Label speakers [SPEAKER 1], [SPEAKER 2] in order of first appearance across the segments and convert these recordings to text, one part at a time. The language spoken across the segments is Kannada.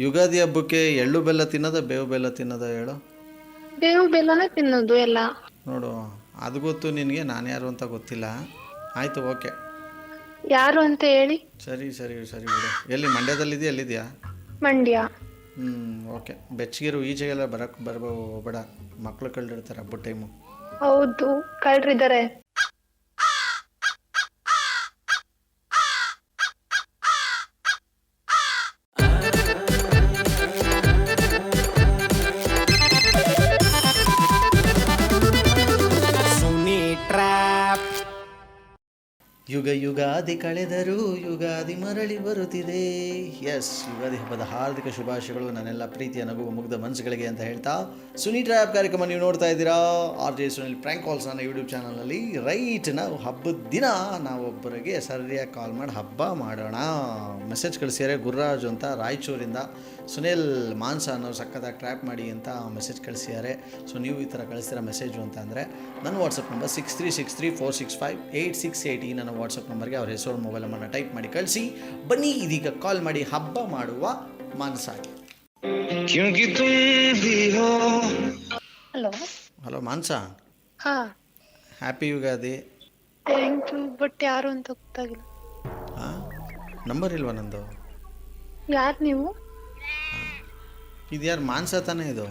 [SPEAKER 1] ಯುಗಾದಿ ಹಬ್ಬಕ್ಕೆ ಎಳ್ಳು ಬೆಲ್ಲ ತಿನ್ನೋದ ಬೇವು ಬೆಲ್ಲ ತಿನ್ನೋದ ಹೇಳು.
[SPEAKER 2] ಬೇವು ಬೆಲ್ಲನೇ ತಿನ್ನೋದು ಎಲ್ಲ.
[SPEAKER 1] ನೋಡು, ಅದು ಗೊತ್ತು ನಿನಗೆ, ನಾನು ಯಾರು ಅಂತ ಗೊತ್ತಿಲ್ಲ. ಆಯಿತು, ಓಕೆ.
[SPEAKER 2] ಯಾರು ಅಂತ ಹೇಳಿ.
[SPEAKER 1] ಸರಿ ಸರಿ ಸರಿ ಬಿಡು. ಎಲ್ಲಿ ಮಂಡ್ಯದಲ್ಲಿದೆಯಾ, ಎಲ್ಲಿದೆಯಾ?
[SPEAKER 2] ಮಂಡ್ಯ.
[SPEAKER 1] ಹ್ಞೂ, ಓಕೆ. ಬೆಚ್ಚಗಿರು, ಈಚೆಗೆಲ್ಲ ಹೋಗ್ಬೇಡ. ಮಕ್ಳು ಕಳ್ದಿರ್ತಾರೆ ಹಬ್ಬದ ಟೈಮು.
[SPEAKER 2] ಹೌದು, ಕಳ್ರಿದ್ದಾರೆ.
[SPEAKER 1] ಯುಗ ಯುಗಾದಿ ಕಳೆದರೂ ಯುಗಾದಿ ಮರಳಿ ಬರುತ್ತಿದೆ. ಎಸ್, ಯುಗಾದಿ ಹಬ್ಬದ ಹಾರ್ದಿಕ ಶುಭಾಶಯಗಳು ನನ್ನೆಲ್ಲ ಪ್ರೀತಿಯ ನಗುವ ಮುಗ್ಧ ಮನಸ್ಸುಗಳಿಗೆ ಅಂತ ಹೇಳ್ತಾ, ಸುನಿ ಟ್ರ್ಯಾಪ್ ಕಾರ್ಯಕ್ರಮ ನೀವು ನೋಡ್ತಾ ಇದ್ದೀರಾ. R J Sunil prank calls ನನ್ನ ಯೂಟ್ಯೂಬ್ ಚಾನಲ್ನಲ್ಲಿ. ರೈಟ್, ನಾವು ಹಬ್ಬದ ದಿನ ನಾವೊಬ್ಬರಿಗೆ ಸರಿಯಾಗಿ ಕಾಲ್ ಮಾಡಿ ಹಬ್ಬ ಮಾಡೋಣ. ಮೆಸೇಜ್ ಕಳಿಸಿದರೆ ಗುರುರಾಜು ಅಂತ ರಾಯಚೂರಿಂದ. ಸುನಿಲ್ ಮಾನ್ಸ ಅನ್ನೋರು ಸಕ್ಕತ್ತಾಗಿ ಟ್ರ್ಯಾಪ್ ಮಾಡಿ ಅಂತ ಮೆಸೇಜ್ ಕಳಿಸಿದ್ದಾರೆ. ಸೊ ನೀವು ಈ ಥರ ಕಳಿಸ್ತೀರ ಮೆಸೇಜು ಅಂತ ಅಂದರೆ ನನ್ನ ವಾಟ್ಸಪ್ ನಂಬರ್ 63634658 ನನ್ನ ವಾಟ್ಸಪ್ ನಂಬರ್ಗೆ ಅವ್ರ ಹೆಸರು ಮೊಬೈಲ್ ನಂಬರ್ನ ಟೈಪ್ ಮಾಡಿ ಕಳಿಸಿ. ಬನ್ನಿ ಇದೀಗ ಕಾಲ್ ಮಾಡಿ ಹಬ್ಬ ಮಾಡುವ ಮಾನಸಾಗಿ.
[SPEAKER 2] ಹಲೋ
[SPEAKER 1] ಹಲೋ ಮಾನ್ಸ,
[SPEAKER 2] ಹಾ,
[SPEAKER 1] happy Ugadi.
[SPEAKER 2] Thank you. But ಯಾರು ಅಂತ ಗೊತ್ತಾಗಿಲ್ಲ.
[SPEAKER 1] ಹಾಂ, ನಂಬರ್ ಇಲ್ವಾ ನಂದು?
[SPEAKER 2] ಯಾರು ನೀವು?
[SPEAKER 1] ಇದು ಯಾರು, ಮಾನ್ಸ ತಾನೇ ಇದು?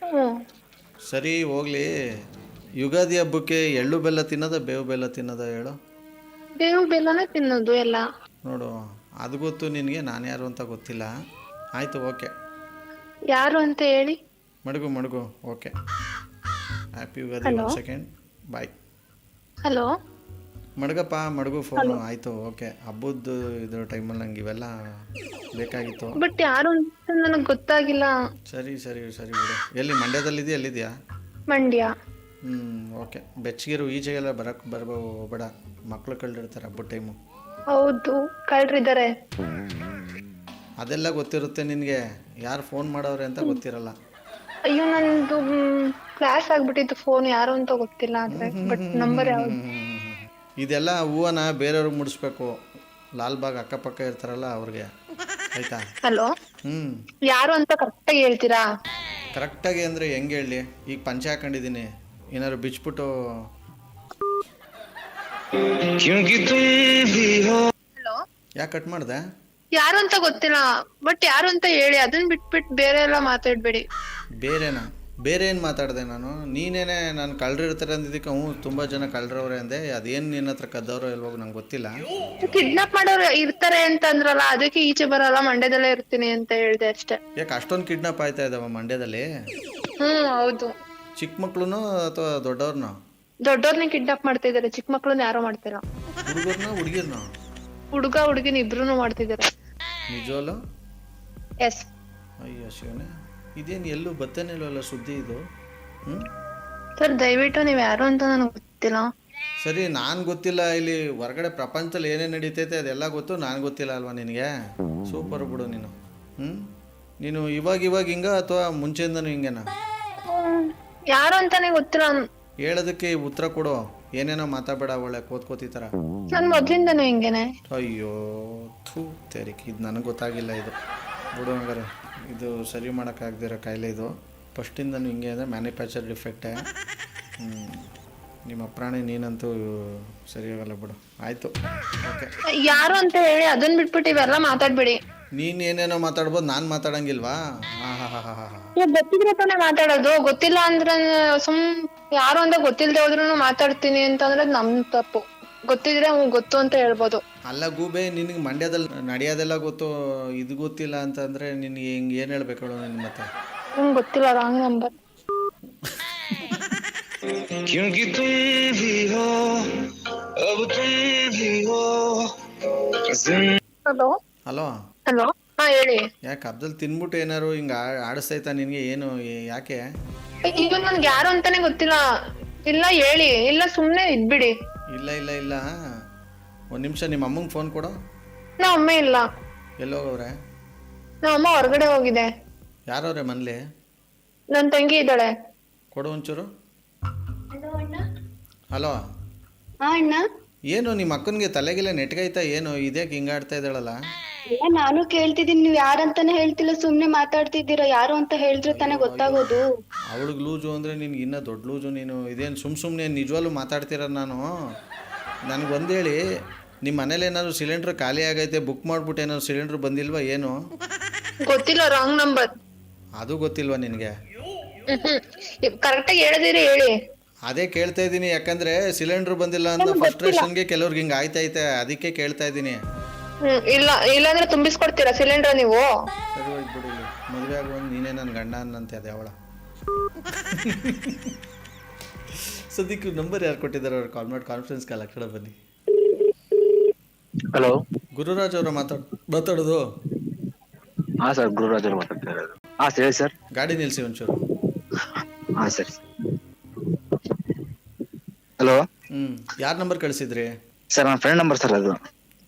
[SPEAKER 2] ಹ್ಞೂ.
[SPEAKER 1] ಸರಿ ಹೋಗಲಿ. ಯುಗಾದಿ ಹಬ್ಬಕ್ಕೆ ಎಳ್ಳು ಬೆಲ್ಲ ತಿನ್ನೋದ ಬೇವು ಬೆಲ್ಲ ತಿನ್ನೋದ ಹೇಳು.
[SPEAKER 2] ಬೇವು ಬೆಲ್ಲನೇ ತಿನ್ನೋದು ಎಲ್ಲ.
[SPEAKER 1] ನೋಡು, ಅದು ಗೊತ್ತು ನಿನಗೆ, ನಾನು ಯಾರು ಅಂತ ಗೊತ್ತಿಲ್ಲ. ಆಯಿತು, ಓಕೆ.
[SPEAKER 2] ಯಾರು ಅಂತ ಹೇಳಿ.
[SPEAKER 1] ಮಡಗು, okay. Happy Ugadi.
[SPEAKER 2] Hello?
[SPEAKER 1] 1 second, bye.
[SPEAKER 2] Hello.
[SPEAKER 1] ಮಡಗು ಫೋನು. ಆಯಿತು, ಓಕೆ. ಹಬ್ಬದ್ದು ಇದ್ರ ಟೈಮಲ್ಲಿ ನಂಗೆ ಇವೆಲ್ಲ ಬೇಕಾಗಿತ್ತು.
[SPEAKER 2] ಬಟ್ ಯಾರು ಅಂತ ನನಗೆ ಗೊತ್ತಾಗಿಲ್ಲ.
[SPEAKER 1] ಸರಿ ಸರಿ ಸರಿ ಬಿಡು. ಎಲ್ಲಿ ಮಂಡ್ಯದಲ್ಲಿದೆಯಾ, ಎಲ್ಲಿದೆಯಾ?
[SPEAKER 2] ಮಂಡ್ಯ.
[SPEAKER 1] ಹ್ಞೂ, ಓಕೆ. ಬೆಚ್ಚಗಿರು, ಈಚೆಗೆಲ್ಲ ಹೋಗ್ಬೇಡ. ಮಕ್ಳು ಕಳ್ದಿರ್ತಾರೆ ಹಬ್ಬದ ಟೈಮು.
[SPEAKER 2] ಹೌದು, ಕಳ್ರಿದ್ದಾರೆ.
[SPEAKER 1] ಅದೆಲ್ಲ ಗೊತ್ತಿರುತ್ತೆ ನಿನಗೆ, ಯಾರು ಫೋನ್ ಮಾಡೋರೆ ಅಂತ ಗೊತ್ತಿರಲ್ಲ.
[SPEAKER 2] ಅಯ್ಯೋ, ನಂದು ಕ್ಲಾಸ್ ಆಗ್ಬಿಟ್ಟಿತ್ತು. ಫೋನ್ ಯಾರು ಅಂತ ಗೊತ್ತಿಲ್ಲ ಆದ್ರೆ, ಬಟ್ ನಂಬರ್ ಯಾವ್ದು?
[SPEAKER 1] ಇದೆಲ್ಲ ಹೂವನ್ನ ಬೇರೆಯವ್ರಿಗೆ ಮುಡಿಸ್ಬೇಕು. ಲಾಲ್ಬಾಗ್ ಅಕ್ಕಪಕ್ಕ ಇರ್ತಾರಲ್ಲ ಅವ್ರಿಗೆ, ಆಯ್ತಾ?
[SPEAKER 2] ಹಲೋ. ಯಾರು ಅಂತ ಕರೆಕ್ಟಾಗಿ ಹೇಳ್ತೀರಾ?
[SPEAKER 1] ಕರೆಕ್ಟಾಗಿ ಅಂದರೆ ಹೆಂಗೆ ಹೇಳಿ? ಈಗ ಪಂಚೆ ಹಾಕೊಂಡಿದ್ದೀನಿ, ಏನಾದ್ರು ಬಿಚ್ಬಿಟ್ಟು.
[SPEAKER 2] ಹಲೋ.
[SPEAKER 1] ಯಾಕೆ ಕಟ್ ಮಾಡ್ದೆ?
[SPEAKER 2] ಯಾರು ಅಂತ ಗೊತ್ತಿಲ್ಲ, ಬಟ್ ಯಾರು ಅಂತ ಹೇಳಿ. ಅದನ್ನ ಬಿಟ್ಬಿಟ್ಟು ಬೇರೆ ಎಲ್ಲ ಮಾತಾಡ್ಬೇಡಿ.
[SPEAKER 1] ಬೇರೆನಾ? ಬೇರೆ ಏನು ಮಾತಾಡಿದೆ ನಾನು? ನೀನೇನೆ ನಾನು ಕಳ್ರಿರ್ತಾರೆ ಅಂದಿದ್ದಕ್ಕೆ ಹ್ಞೂ ತುಂಬ ಜನ ಕಳ್ರವ್ರೆ ಅಂದೆ. ಅದೇನು ನಿನ್ನ ಹತ್ರ ಕದ್ದವ್ರೋ ಇಲ್ವೋ ನಂಗೆ ಗೊತ್ತಿಲ್ಲ.
[SPEAKER 2] ಕಿಡ್ನಾಪ್ ಮಾಡೋರು ಇರ್ತಾರೆ ಅಂತ ಅಂದ್ರಲ್ಲ, ಅದಕ್ಕೆ ಈಚೆ ಬರಲ್ಲ, ಮಂಡ್ಯದಲ್ಲೇ ಇರ್ತೀನಿ ಅಂತ ಹೇಳ್ದೆ ಅಷ್ಟೇ.
[SPEAKER 1] ಯಾಕೆ ಅಷ್ಟೊಂದು ಕಿಡ್ನಾಪ್ ಆಯ್ತಾ ಇದ್ದಾವ ಮಂಡ್ಯದಲ್ಲಿ?
[SPEAKER 2] ಹೌದು.
[SPEAKER 1] ಚಿಕ್ಕ ಮಕ್ಳು ಅಥವಾ ದೊಡ್ಡವ್ರನ್ನ?
[SPEAKER 2] ದೊಡ್ಡವ್ರನ್ನ ಕಿಡ್ನಾಪ್ ಮಾಡ್ತಾ ಇದಾರೆ, ಚಿಕ್ಕ ಮಕ್ಳನ್ನ ಯಾರೋ ಮಾಡ್ತಿಲ್ಲ.
[SPEAKER 1] ಹುಡುಗಿರ್ನ?
[SPEAKER 2] ಹುಡುಗ ಹುಡುಗಿನ ಇಬ್ರು ಮಾಡ್ತಿದ್ದಾರೆ.
[SPEAKER 1] ನಿಜವಲ್ಲ?
[SPEAKER 2] ಎಸ್.
[SPEAKER 1] ಅಯ್ಯೋ ಶಿವನೇ, ಇದೇನು ಎಲ್ಲೂ ಬತ್ತನೇ ಇಲ್ವಲ್ಲ ಸುದ್ದಿ ಇದು?
[SPEAKER 2] ಸರ್, ದಯವಿಟ್ಟು ನೀವು ಯಾರು ಅಂತ ನನಗೆ ಗೊತ್ತಿಲ್ಲ.
[SPEAKER 1] ಸರಿ, ನಾನು ಗೊತ್ತಿಲ್ಲ. ಇಲ್ಲಿ ಹೊರಗಡೆ ಪ್ರಪಂಚದಲ್ಲಿ ಏನೇನು ನಡೀತೈತೆ ಅದೆಲ್ಲ ಗೊತ್ತು, ನಾನು ಗೊತ್ತಿಲ್ಲ ಅಲ್ವಾ ನಿನಗೆ? ಸೂಪರ್ ಬಿಡು ನೀನು. ನೀನು ಇವಾಗ ಹಿಂಗ ಅಥವಾ ಮುಂಚೆಯಿಂದನೂ ಹಿಂಗೇನಾ?
[SPEAKER 2] ಯಾರು ಅಂತಾನೆ ಗೊತ್ತಿಲ್ಲ.
[SPEAKER 1] ಹೇಳೋದಕ್ಕೆ ಉತ್ತರ ಕೊಡು, ಏನೇನೋ ಮಾತಾಡಬೇಡ ಒಳ್ಳೆ ಕೋತಿ ಥರ.
[SPEAKER 2] ನಾನು ಮೊದ್ಲಿಂದನೂ ಹಿಂಗೇನೆ.
[SPEAKER 1] ಅಯ್ಯೋ ಥೂ ತೆರಿಗೆ, ಇದು ನನಗೆ ಗೊತ್ತಾಗಿಲ್ಲ. ಇದು ಬಿಡು ಹಂಗಾರೆ, ಇದು ಸರಿ ಮಾಡೋಕ್ಕಾಗದಿರೋ ಕಾಯಿಲೆ ಇದು. ಫಸ್ಟಿಂದನೂ ಹಿಂಗೆ ಅಂದರೆ ಮ್ಯಾನುಫ್ಯಾಕ್ಚರ್ ಡಿಫೆಕ್ಟೇ. ನಿಮ್ಮ ಪ್ರಾಣಿ ನೀನಂತೂ ಸರಿ ಹೋಗಲ್ಲ ಬಿಡು. ಆಯಿತು, ಓಕೆ.
[SPEAKER 2] ಯಾರು ಅಂತ ಹೇಳಿ, ಅದನ್ನ ಬಿಟ್ಬಿಟ್ಟು ಇವೆಲ್ಲ ಮಾತಾಡ್ಬೇಡಿ.
[SPEAKER 1] ನೀನು ಏನೇನೋ ಮಾತಾಡ್ಬೋದು, ನಾನು ಮಾತಾಡಂಗಿಲ್ವಾ? ಹಾಂ ಹಾಂ ಹಾಂ ಹಾಂ ಹಾಂ
[SPEAKER 2] ಗೊತ್ತಿದ್ರೆ ತಾನೇ ಮಾತಾಡೋದು. ಗೊತ್ತಿಲ್ಲ ಅಂದ್ರೆ ಯಾರು ಅಂತ ಗೊತ್ತಿಲ್ಲದೆ ಹೋದ್ರೂ ಮಾತಾಡ್ತೀನಿ ಅಂತಂದ್ರೆ ನಮ್ ತಪ್ಪು. ಗೊತ್ತಿದ್ರೆ ಗೊತ್ತು ಅಂತ ಹೇಳ್ಬೋದು.
[SPEAKER 1] ಅಲ್ಲ ಗೂಬೆ, ನಿನಗೆ ಮಂಡ್ಯದಲ್ಲಿ ನಡೆಯೋದೆಲ್ಲ ಗೊತ್ತು, ಇದು ಗೊತ್ತಿಲ್ಲ ಅಂತಂದರೆ ನಿನಗೆ ಹಿಂಗೆ ಏನು ಹೇಳ್ಬೇಕು ಹೇಳು? ನಿನ್ನ ಮತ್ತೆ
[SPEAKER 2] ನಂಗೆ ಗೊತ್ತಿಲ್ಲ, wrong number. Hello.
[SPEAKER 1] Hello.
[SPEAKER 2] Hello. ಹಾ, ಹೇಳಿ.
[SPEAKER 1] ಯಾಕೆ ಹಬ್ಬದಲ್ಲಿ ತಿನ್ಬಿಟ್ಟು ಏನಾರು ಹಿಂಗೆ ಆಡಿಸ್ತೈತಾ ನಿನಗೆ? ಏನು, ಯಾಕೆ?
[SPEAKER 2] ಈಗ ನನ್ಗೆ ಯಾರು ಅಂತಾನೆ ಗೊತ್ತಿಲ್ಲ. ಇಲ್ಲ ಹೇಳಿ, ಇಲ್ಲ ಸುಮ್ನೆ ಇದ್ಬಿಡಿ.
[SPEAKER 1] ಇಲ್ಲ ಇಲ್ಲ ಇಲ್ಲ, ಒಂದು ನಿಮಿಷ ನಿಮ್ಮ ಅಮ್ಮಂಗೆ ಫೋನ್ ಕೊಡು.
[SPEAKER 2] ನಮ್ಮ ಅಮ್ಮ ಇಲ್ಲ.
[SPEAKER 1] ಎಲ್ಲೋಗವ್ರೆ?
[SPEAKER 2] ನಮ್ಮ ಅಮ್ಮ ಹೊರಗಡೆ ಹೋಗಿದೆ.
[SPEAKER 1] ಯಾರವ್ರೆ ಮನೇಲಿ?
[SPEAKER 2] ನನ್ನ ತಂಗಿ ಇದ್ದಾಳೆ.
[SPEAKER 1] ಕೊಡು ಒಂಚೂರು. ಹಲೋ.
[SPEAKER 2] ಅಣ್ಣ.
[SPEAKER 1] ಏನು ನಿಮ್ಮ ಅಕ್ಕನಿಗೆ ತಲೆಗಿಲ್ಲ ನೆಟ್ಗೈತಾ ಏನು? ಇದ್ಯಾಕೆ ಹಿಂಗಾಡ್ತಾ ಇದ್ದಾಳಲ್ಲ?
[SPEAKER 3] ನಾನು ಕೇಳ್ತಿದ್ದೀನಿ, ನೀವ್ ಯಾರಂತಾನೆ ಹೇಳ್ತಿಲ್ಲ, ಸುಮ್ನೆ ಮಾತಾಡ್ತಿದ್ದೀರಾ. ಯಾರು ಅಂತ ಹೇಳಿದ್ರೆ ತಾನೇ ಗೊತ್ತಾಗೋದು.
[SPEAKER 1] ಅವಳಿಗೆ ಲೂಜು ಅಂದರೆ ನಿನ್ಗೆ ಇನ್ನೂ ದೊಡ್ಡ ಲೂಜು. ನೀನು ಇದೇನು ಸುಮ್ಮನೆ ನಿಜವಾಗ್ಲೂ ಮಾತಾಡ್ತೀರ? ನನಗೆ ಒಂದು ಹೇಳಿ, ನಿಮ್ಮ ಮನೇಲಿ ಏನಾದ್ರು ಸಿಲಿಂಡ್ರ್ ಖಾಲಿ ಆಗೈತೆ, ಬುಕ್ ಮಾಡ್ಬಿಟ್ಟು ಏನಾದ್ರು ಸಿಲಿಂಡ್ರ್ ಬಂದಿಲ್ವಾ ಏನು?
[SPEAKER 2] ಗೊತ್ತಿಲ್ಲ, ರಾಂಗ್ ನಂಬರ್.
[SPEAKER 1] ಅದು ಗೊತ್ತಿಲ್ವಾ ನಿನಗೆ?
[SPEAKER 2] ಕರೆಕ್ಟಾಗಿ ಹೇಳದಿರಿ ಹೇಳಿ.
[SPEAKER 1] ಅದೇ ಕೇಳ್ತಾ ಇದ್ದೀನಿ, ಯಾಕಂದರೆ ಸಿಲಿಂಡ್ರ್ ಬಂದಿಲ್ಲ ಅಂತ ಫ್ರಸ್ಟ್ರೇಷನ್ಗೆ ಕೆಲವ್ರಿಗೆ ಹಿಂಗೆ ಆಯ್ತೈತೆ, ಅದಕ್ಕೆ ಕೇಳ್ತಾ ಇದ್ದೀನಿ.
[SPEAKER 2] ಇಲ್ಲಾಂದ್ರೆ ತುಂಬಿಸ್ಕೊಡ್ತೀರಾ ಸಿಲಿಂಡರ್ ನೀವು?
[SPEAKER 1] ಸರಿ ಹೋಯ್ತು ಬಿಡು, ಮದುವೆ ಆಗುವಂಗೆ ನೀನೇ ನನ್ನ ಗಂಡ ಅನ್ನಂತೆ ಅದೇ ಅವಳ. ಸದ್ಯಕ್ಕೆ ನಂಬರ್ ಯಾರು ಕೊಟ್ಟಿದ್ದಾರೆ ಅವ್ರು ಕಾಲ್ ಮಾಡಿ ಕಾನ್ಫರೆನ್ಸ್ ಕಾಲ್ ಆ ಕಡೆ ಬನ್ನಿ.
[SPEAKER 4] ಹಲೋ,
[SPEAKER 1] ಗುರುರಾಜ್ ಅವರ ಮಾತಾಡೋದು?
[SPEAKER 4] ಹಾಂ ಸರ್, ಗುರುರಾಜ್ ಅವರು ಮಾತಾಡ್ತಾ ಇರೋದು. ಹಾಂ ಸರಿ ಸರ್.
[SPEAKER 1] ಗಾಡಿ ನಿಲ್ಲಿಸಿ ಒಂಚೂರು.
[SPEAKER 4] ಹಾಂ ಸರಿ. ಹಲೋ,
[SPEAKER 1] ಯಾರ ನಂಬರ್ ಕಳಿಸಿದ್ರಿ?
[SPEAKER 4] ಸರ್ ನನ್ನ ಫ್ರೆಂಡ್ ನಂಬರ್ ಸರ್, ಅದು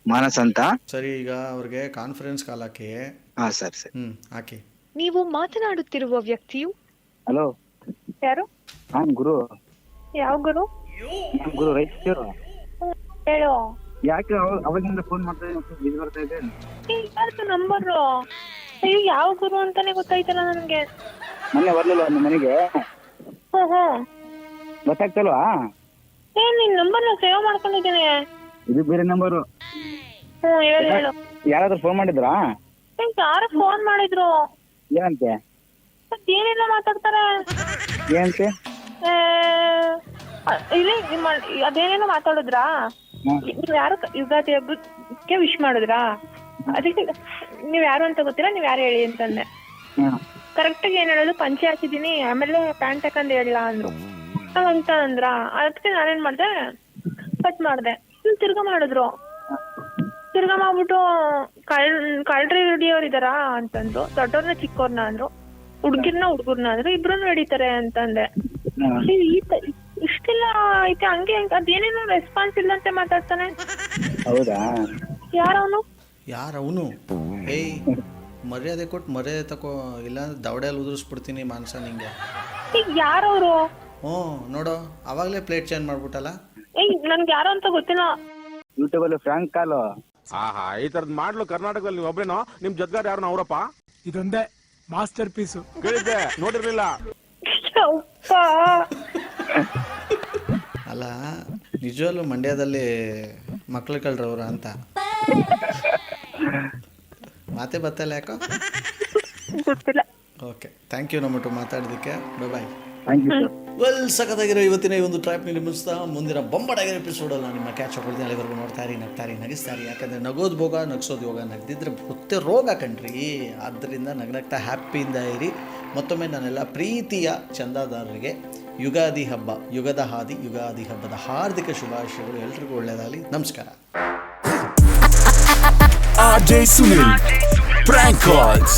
[SPEAKER 4] ಮಾನಸ್ ಅಂತ.
[SPEAKER 1] ಸರಿ, ಈಗ ಅವ್ರಿಗೆ ಕಾನ್ಫರೆನ್ಸ್ ಕಾಲ್ ಹಾಕಿ.
[SPEAKER 4] ಹಾಂ ಸರ್ ಸರಿ.
[SPEAKER 1] ಹಾಕಿ.
[SPEAKER 5] ನೀವು ಮಾತನಾಡುತ್ತಿರುವ ವ್ಯಕ್ತಿಯು
[SPEAKER 4] ಹಲೋ,
[SPEAKER 5] ಯಾರು?
[SPEAKER 4] ಹಾಂ ಗುರು.
[SPEAKER 5] ಯಾವ ಗುರು?
[SPEAKER 4] ನಾನು ಗುರು ರೈತರು.
[SPEAKER 5] ಹೇಳು.
[SPEAKER 4] ಯಾಕೆ ಅವಾಗಿಂದ ಫೋನ್ ಮಾಡ್ತಾ ಇದು ಬರ್ತಾ ಇದೆ?
[SPEAKER 5] ಯಾರ್ದು ನಂಬರು? ಅಯ್ಯೋ, ಯಾವ ಗುರು ಅಂತಾನೆ ಗೊತ್ತಾಯ್ತಲ್ಲ ನನಗೆ.
[SPEAKER 4] ಮೊನ್ನೆ ಬರ್ಲಿಲ್ಲ ನಿಮ್ಮ ಮನೆಗೆ? ಗೊತ್ತಾಗ್ತಲ್ವಾ?
[SPEAKER 5] ನಿನ್ ನಂಬರ್ನ ಸೇವ್ ಮಾಡ್ಕೊಂಡಿದ್ದೀನಿ.
[SPEAKER 4] ಇದು ಬೇರೆ ನಂಬರು.
[SPEAKER 5] ಹೇಳು ಹೇಳು.
[SPEAKER 4] ಯಾರಾದ್ರೂ ಫೋನ್ ಮಾಡಿದ್ರಾ?
[SPEAKER 5] ಯಾರು ಫೋನ್ ಮಾಡಿದ್ರು?
[SPEAKER 4] ಏನಂತೆ?
[SPEAKER 5] ಏನೆಲ್ಲ ಮಾತಾಡ್ತಾರೆ?
[SPEAKER 4] ಏನಂತೆ?
[SPEAKER 5] ಇಲ್ಲಿ ಅದೇನೇನೋ ಮಾತಾಡಿದ್ರಾ? ನೀವ್ ಯಾರು ಯುಗಾದಿ ಹಬ್ಬಕ್ಕೆ ವಿಶ್ ಮಾಡಿದ್ರಾ? ಅದಕ್ಕೆ ನೀವ್ ಯಾರು ಅಂತ ಗೊತ್ತಿಲ್ಲ, ನೀವ್ ಯಾರು ಹೇಳಿ ಅಂತಂದೆ. ಕರೆಕ್ಟಾಗಿ ಏನ್ ಹೇಳೋದು, ಪಂಚೆ ಹಾಕಿದೀನಿ, ಆಮೇಲೆ ಪ್ಯಾಂಟ್ ಹಾಕೊಂಡ್ ಹೇಳಿಲ್ಲ ಅಂದ್ರು ಅಂತ ಅಂದ್ರ. ಅದಕ್ಕೆ ನಾನೇನ್ ಮಾಡ್ದೆ, ಕಟ್ ಮಾಡ್ದೆ. ತಿರ್ಗಾ ಮಾಡಿದ್ರು. ತಿರ್ಗಾ ಮಾಡ್ಬಿಟ್ಟು ಕಳ್ರಿ ಹಿಡಿಯೋರ್ ಇದಾರ ಅಂತಂದ್ರು. ದೊಡ್ಡವ್ರನ್ನ ಚಿಕ್ಕವ್ರನ್ನ ಅಂದ್ರು, ಹುಡ್ಗಿರ್ನ ಹುಡ್ಗರ್ನ ಅಂದ್ರು, ಇಬ್ರನ್ನ ಹಿಡಿತಾರೆ ಅಂತಂದೆ. ಇಷ್ಟೆಲ್ಲ ಐತೆ, ಹಂಗೆ ಅದೇನೇನೋ ರೆಸ್ಪಾನ್ಸ್ ಇಲ್ಲಂತೆ ಮಾತಾಡ್ತಾನೆ.
[SPEAKER 4] ಹೌದಾ?
[SPEAKER 1] ಯಾರವನು? ಏಯ್, ಮರ್ಯಾದೆ ಕೊಟ್ಟು ಮರ್ಯಾದೆ ತಕೋ, ಇಲ್ಲಾಂದ್ರೆ ದವಡೆಯಲ್ಲಿ ಉದುರಿಸ್ಬಿಡ್ತೀನಿ ಮಾನ್ಸ ನಿಂಗೆ.
[SPEAKER 5] ಈಗ ಯಾರವ್ರು?
[SPEAKER 1] ನೋಡೋ, ಅವಾಗಲೇ ಪ್ಲೇಟ್ ಚೇಂಜ್ ಮಾಡ್ಬಿಟ್ಟಲ್ಲ.
[SPEAKER 5] ನನ್ಗೆ ಯಾರು ಅಂತ ಗೊತ್ತಿಲ್ಲ.
[SPEAKER 4] ಯೂಟ್ಯೂಬ್ ಅಲ್ಲಿ ಫ್ರಾಂಕ್ ಕಾಲು.
[SPEAKER 6] ಆಹಾ, ಈ ತರದ್ ಮಾಡ್ಲು ಕರ್ನಾಟಕದಲ್ಲಿ ನೀವು ಒಬ್ರೇನೋ? ನಿಮ್ ಜೊತೆಗಾರ ಯಾರು ಅವರಪ್ಪ?
[SPEAKER 7] ಇದೊಂದೇ ಮಾಸ್ಟರ್ ಪೀಸು.
[SPEAKER 6] ಕೇಳಿದ್ದೆ, ನೋಡಿರ್ಲಿಲ್ಲ.
[SPEAKER 1] ಅಲ್ಲ, ನಿಜವಲ್ಲೂ ಮಂಡ್ಯದಲ್ಲಿ ಮಕ್ಳು ಕಳ್ರವ್ರ ಅಂತ ಮಾತೇ ಬತ್ತಲ್ಲ, ಯಾಕೋ
[SPEAKER 5] ಗೊತ್ತಿಲ್ಲ.
[SPEAKER 1] ಓಕೆ, ಥ್ಯಾಂಕ್ ಯು ನಮ್ಮಟ್ಟು ಮಾತಾಡೋದಕ್ಕೆ. Bye.
[SPEAKER 4] Thank you sir.
[SPEAKER 1] Well, ಸಖತ್ತಾಗಿರೋ ಇವತ್ತಿನ ಈ ಒಂದು ಟ್ರ್ಯಾಪ್ನಲ್ಲಿ ಮುಗಿಸ್ತಾ ಮುಂದಿನ ಬೊಂಬಾಟಾಗಿರೋ ಎಪಿಸೋಡಲ್ಲಿ ನಿಮ್ಮ ಕ್ಯಾಚ್ ಹಾಕೊಳ್ತೀನಿ. ಅಲ್ಲಿವರೆಗೂ ನೋಡ್ತಾರಿ, ನಗ್ತಾರಿ, ನಗಿಸ್ತಾರಿ. ಯಾಕಂದರೆ ನಗೋದು ಭೋಗ, ನಗಿಸೋದು ಯೋಗ. ನಗ್ದಿದ್ರೆ ಗೊತ್ತೇ ರೋಗ ಕಣ್ರಿ. ಆದ್ದರಿಂದ ನಗ್ನಗ್ತಾ ಹ್ಯಾಪಿಯಿಂದ ಇರಿ. ಮತ್ತೊಮ್ಮೆ ನನ್ನೆಲ್ಲ ಪ್ರೀತಿಯ ಚಂದಾದಾರರಿಗೆ ಯುಗಾದಿ ಹಬ್ಬ, ಯುಗದ ಹಾದಿ, ಯುಗಾದಿ ಹಬ್ಬದ ಹಾರ್ದಿಕ ಶುಭಾಶಯಗಳು. ಎಲ್ರಿಗೂ ಒಳ್ಳೆಯದಾಗಲಿ. ನಮಸ್ಕಾರ.
[SPEAKER 8] RJ Sunil Prank Calls.